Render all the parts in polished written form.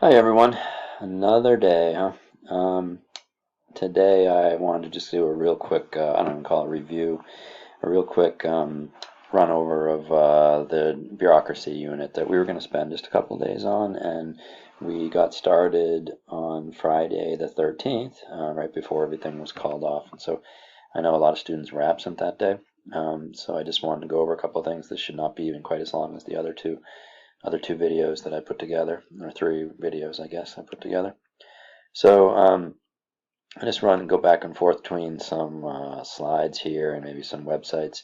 Hi everyone, another day, huh? Um, Today I wanted to just do a real quick, I don't even call it review, a real quick run over of the bureaucracy unit that we were going to spend just a couple days on, and we got started on Friday the 13th, right before everything was called off. And so I know a lot of students were absent that day, so I just wanted to go over a couple of things. This should not be even quite as long as the other two videos that I put together, or three videos, I guess, I put together. So I just want to go back and forth between some slides here and maybe some websites.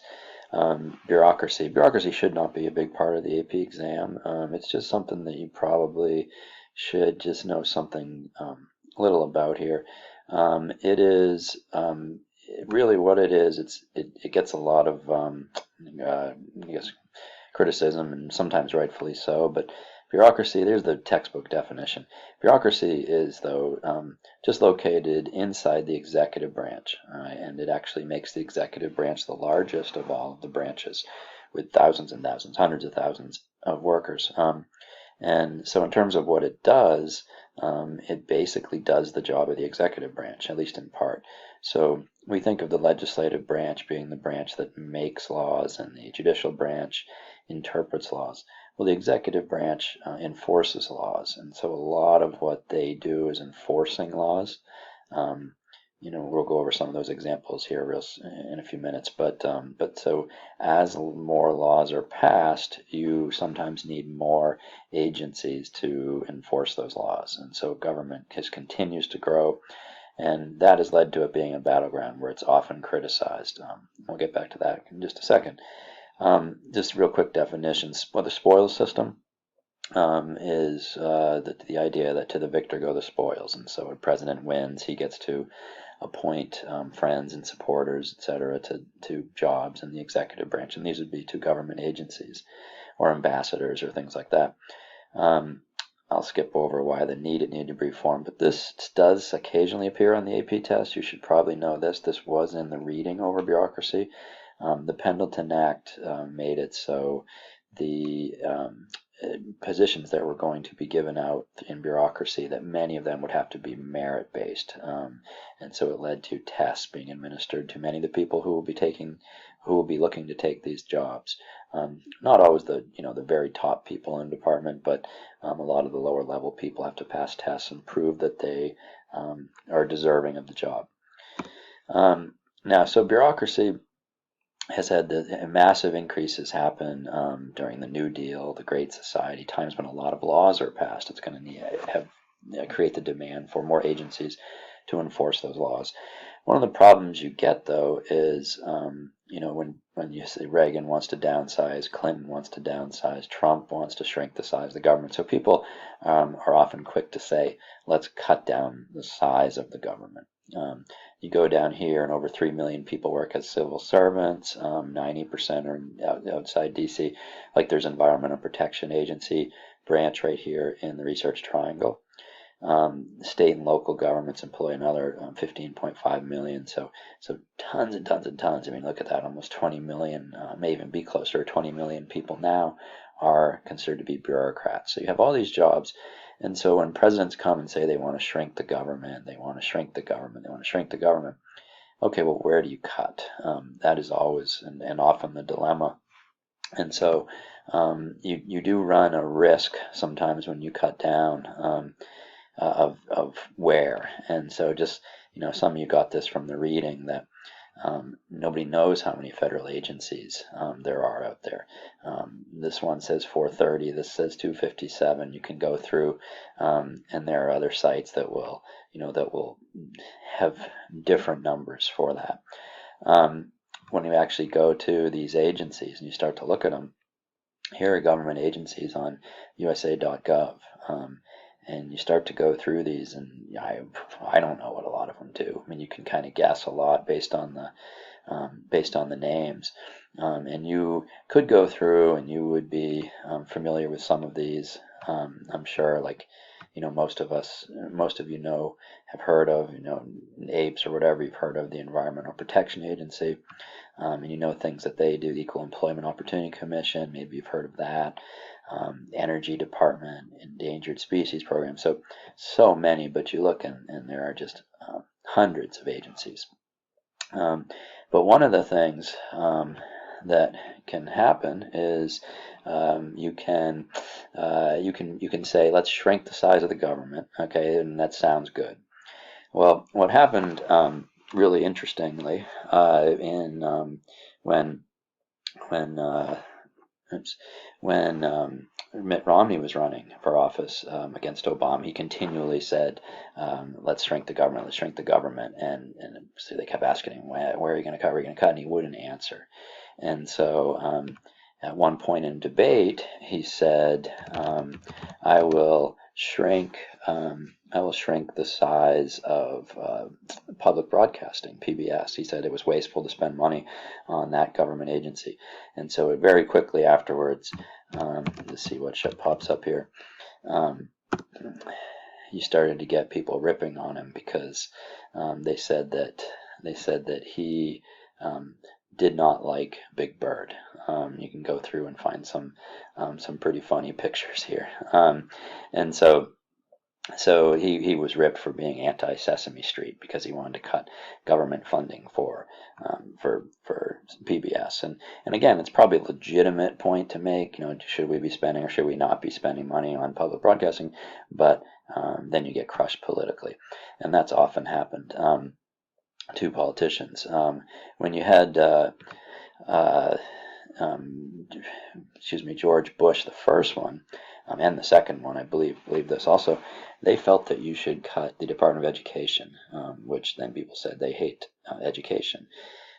Bureaucracy. Bureaucracy should not be a big part of the AP exam. It's just something that you probably should just know something little about here. It is really what it is. It gets a lot of I guess criticism, and sometimes rightfully so. But bureaucracy, there's the textbook definition. Bureaucracy is, though, just located inside the executive branch, and it actually makes the executive branch the largest of all of the branches, with thousands and thousands, hundreds of thousands of workers. And so, in terms of what it does, it basically does the job of the executive branch, at least in part. So, we think of the legislative branch being the branch that makes laws, and the judicial branch interprets laws. Well, the executive branch enforces laws, and so a lot of what they do is enforcing laws. Um, we'll go over some of those examples here in a few minutes. But so as more laws are passed, you sometimes need more agencies to enforce those laws, and so government continues to grow, and that has led to it being a battleground where it's often criticized. We'll get back to that in just a second. Just real quick definitions. Well, the spoils system is the idea that to the victor go the spoils, and so a president wins, he gets to appoint friends and supporters, etc., to jobs in the executive branch, and these would be to government agencies or ambassadors or things like that. I'll skip over why it needed to be reformed, but this does occasionally appear on the AP test. You should probably know this. This was in the reading over bureaucracy. The Pendleton Act made it so the positions that were going to be given out in bureaucracy, that many of them would have to be merit-based, and so it led to tests being administered to many of the people who will be looking to take these jobs. Not always the very top people in the department, but a lot of the lower level people have to pass tests and prove that they are deserving of the job. Now, so bureaucracy has had massive increases happen during the New Deal, the Great Society, times when a lot of laws are passed. It's going to create the demand for more agencies to enforce those laws. One of the problems you get, though, is when you say Reagan wants to downsize, Clinton wants to downsize, Trump wants to shrink the size of the government. So people are often quick to say, let's cut down the size of the government. You go down here, and over 3 million people work as civil servants. 90% are outside DC. Like there's Environmental Protection Agency branch right here in the Research Triangle. State and local governments employ another 15.5 million. So tons and tons and tons. I mean, look at that, almost 20 million, may even be closer to 20 million people now are considered to be bureaucrats. So you have all these jobs. And so when presidents come and say they want to shrink the government, they want to shrink the government, they want to shrink the government, okay, well, where do you cut? That is always and often the dilemma. And so you do run a risk sometimes when you cut down of where. And so just, some of you got this from the reading that nobody knows how many federal agencies there are out there. This one says 430, this says 257. You can go through, and there are other sites that will have different numbers for that. When you actually go to these agencies and you start to look at them, here are government agencies on USA.gov. And you start to go through these, and I don't know what a lot of them do. I mean, you can kind of guess a lot based on the names, and you could go through and you would be familiar with some of these. I'm sure, like most of you have heard of APES or whatever. You've heard of the Environmental Protection Agency, and things that they do. The Equal Employment Opportunity Commission, maybe you've heard of that. Energy Department, Endangered Species Program. So many, but you look and there are just hundreds of agencies. But one of the things that can happen is you can say, let's shrink the size of the government, okay, and that sounds good. Well, what happened really interestingly when when Mitt Romney was running for office against Obama, he continually said, let's shrink the government, let's shrink the government. And so they kept asking him, where are you going to cut, where are you going to cut? And he wouldn't answer. And so at one point in debate, he said, I will shrink the size of public broadcasting, PBS. He said it was wasteful to spend money on that government agency. And so very quickly afterwards, let's see what pops up here. He started to get people ripping on him because they said that he did not like Big Bird. You can go through and find some pretty funny pictures here. And so he was ripped for being anti-Sesame Street because he wanted to cut government funding for PBS. And again, it's probably a legitimate point to make. Should we be spending or should we not be spending money on public broadcasting? But then you get crushed politically, and that's often happened to politicians. When you had George Bush, the first one, and the second one, I believe this also, they felt that you should cut the Department of Education, which then people said they hate education.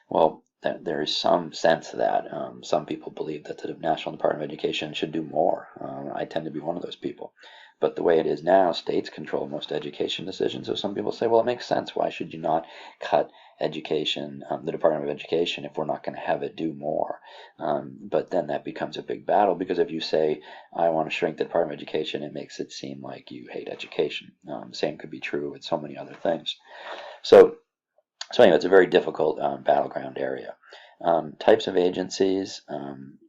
Well, there is some sense that some people believe that the National Department of Education should do more. I tend to be one of those people. But the way it is now, states control most education decisions. So some people say, well, it makes sense. Why should you not cut education, the Department of Education, if we're not going to have it do more? But then that becomes a big battle, because if you say, I want to shrink the Department of Education, it makes it seem like you hate education. Same could be true with so many other things. So anyway, it's a very difficult battleground area. Types of agencies,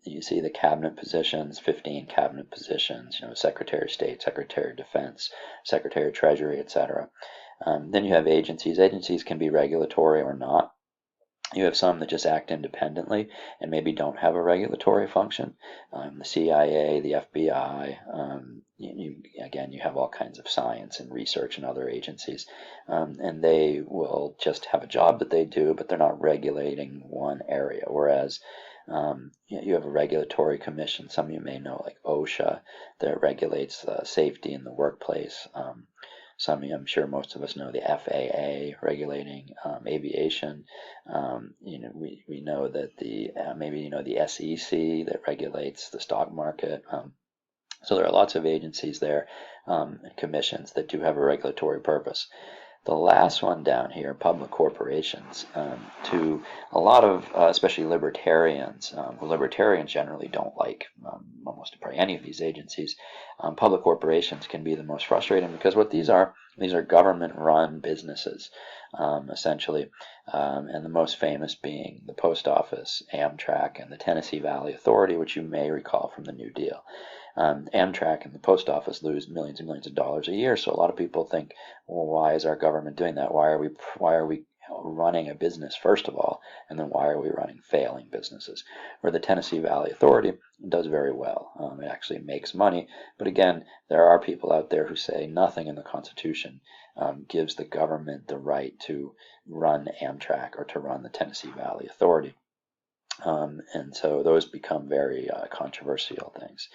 you see the cabinet positions, 15 cabinet positions, Secretary of State, Secretary of Defense, Secretary of Treasury, etc. Then you have agencies. Agencies can be regulatory or not. You have some that just act independently and maybe don't have a regulatory function. The CIA, the FBI, you have all kinds of science and research and other agencies, and they will just have a job that they do, but they're not regulating one area. Whereas you have a regulatory commission. Some of you may know, like OSHA, that regulates safety in the workplace. I'm sure most of us know the FAA regulating aviation. We know that the SEC that regulates the stock market. So there are lots of agencies there, and commissions that do have a regulatory purpose. The last one down here, public corporations, to a lot of, especially libertarians, libertarians generally don't like almost probably any of these agencies. Public corporations can be the most frustrating, because what these are government-run businesses, essentially, and the most famous being the Post Office, Amtrak, and the Tennessee Valley Authority, which you may recall from the New Deal. Amtrak and the Post Office lose millions and millions of dollars a year, so a lot of people think, well, why is our government doing that? Why are we running a business, first of all, and then why are we running failing businesses? Where the Tennessee Valley Authority does very well. It actually makes money, but again, there are people out there who say nothing in the Constitution gives the government the right to run Amtrak or to run the Tennessee Valley Authority. And so those become very controversial things.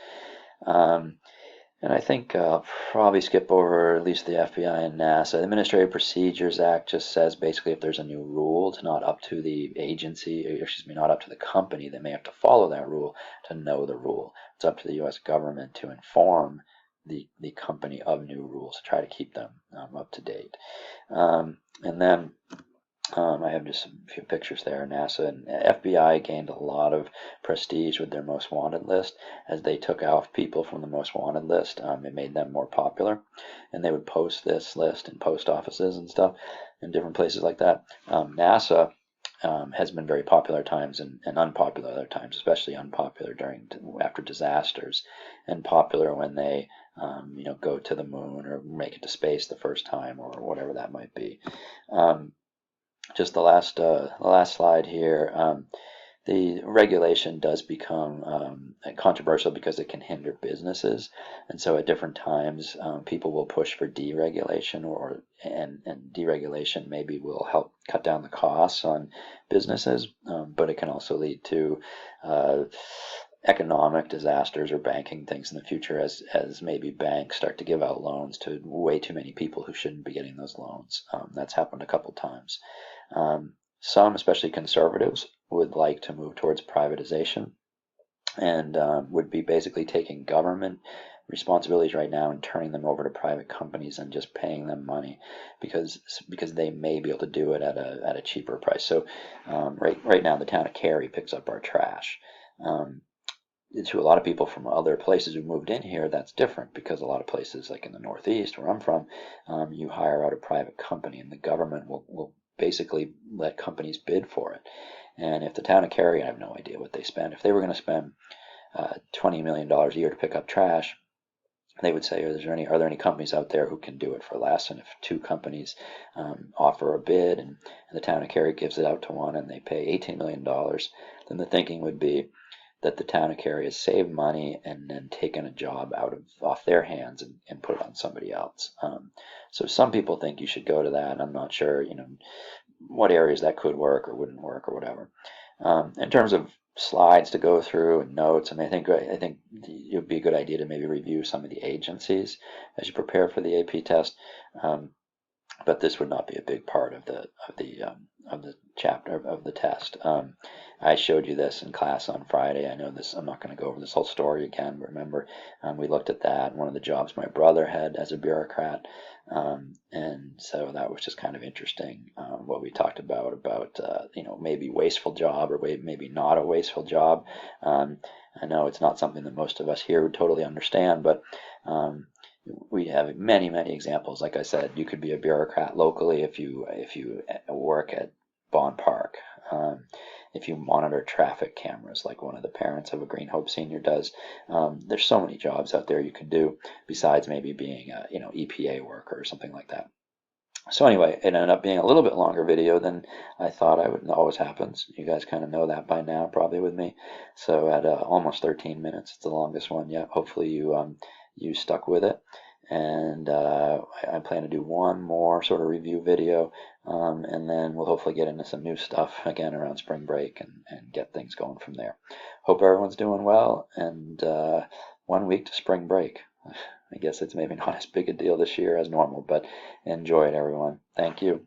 And I think I'll probably skip over at least the FBI and NASA. The Administrative Procedures Act just says basically if there's a new rule, it's not up to the agency, not up to the company that may have to follow that rule to know the rule. It's up to the U.S. government to inform the company of new rules to try to keep them up to date. And then I have just a few pictures there. NASA and FBI gained a lot of prestige with their most wanted list. As they took off people from the most wanted list, it made them more popular, and they would post this list in post offices and stuff in different places like that. NASA has been very popular at times and unpopular other times, especially unpopular after disasters, and popular when they go to the moon or make it to space the first time or whatever that might be. Just the last slide here. The regulation does become controversial because it can hinder businesses, and so at different times people will push for deregulation, and deregulation maybe will help cut down the costs on businesses, but it can also lead to economic disasters or banking things in the future as maybe banks start to give out loans to way too many people who shouldn't be getting those loans. That's happened a couple times. Some, especially conservatives, would like to move towards privatization and would be basically taking government responsibilities right now and turning them over to private companies and just paying them money because they may be able to do it at a cheaper price. So right now the town of Cary picks up our trash. To a lot of people from other places who moved in here, that's different because a lot of places like in the Northeast where I'm from, you hire out a private company and the government will basically let companies bid for it. And if the town of Cary, I have no idea what they spend, if they were going to spend $20 million a year to pick up trash, they would say, are there any companies out there who can do it for less? And if two companies offer a bid and the town of Cary gives it out to one and they pay $18 million, then the thinking would be that the town of Cary has saved money and then taken a job off their hands and put it on somebody else. So some people think you should go to that. I'm not sure, what areas that could work or wouldn't work or whatever. In terms of slides to go through and notes, and I think it would be a good idea to maybe review some of the agencies as you prepare for the AP test. But this would not be a big part of the chapter of the test. I showed you this in class on Friday. I know this. I'm not going to go over this whole story again. But remember, we looked at that. One of the jobs my brother had as a bureaucrat, and so that was just kind of interesting. What we talked about maybe wasteful job or maybe not a wasteful job. I know it's not something that most of us here would totally understand, but we have many examples. Like I said, you could be a bureaucrat locally if you work at Bond Park. If you monitor traffic cameras, like one of the parents of a Green Hope senior does. There's so many jobs out there you could do besides maybe being a EPA worker or something like that. So anyway, it ended up being a little bit longer video than I thought I would. Always happens. You guys kind of know that by now, probably with me. So at almost 13 minutes, it's the longest one yet. Hopefully you stuck with it. And I plan to do one more sort of review video, and then we'll hopefully get into some new stuff again around spring break and get things going from there. Hope everyone's doing well, and 1 week to spring break. I guess it's maybe not as big a deal this year as normal, but enjoy it, everyone. Thank you.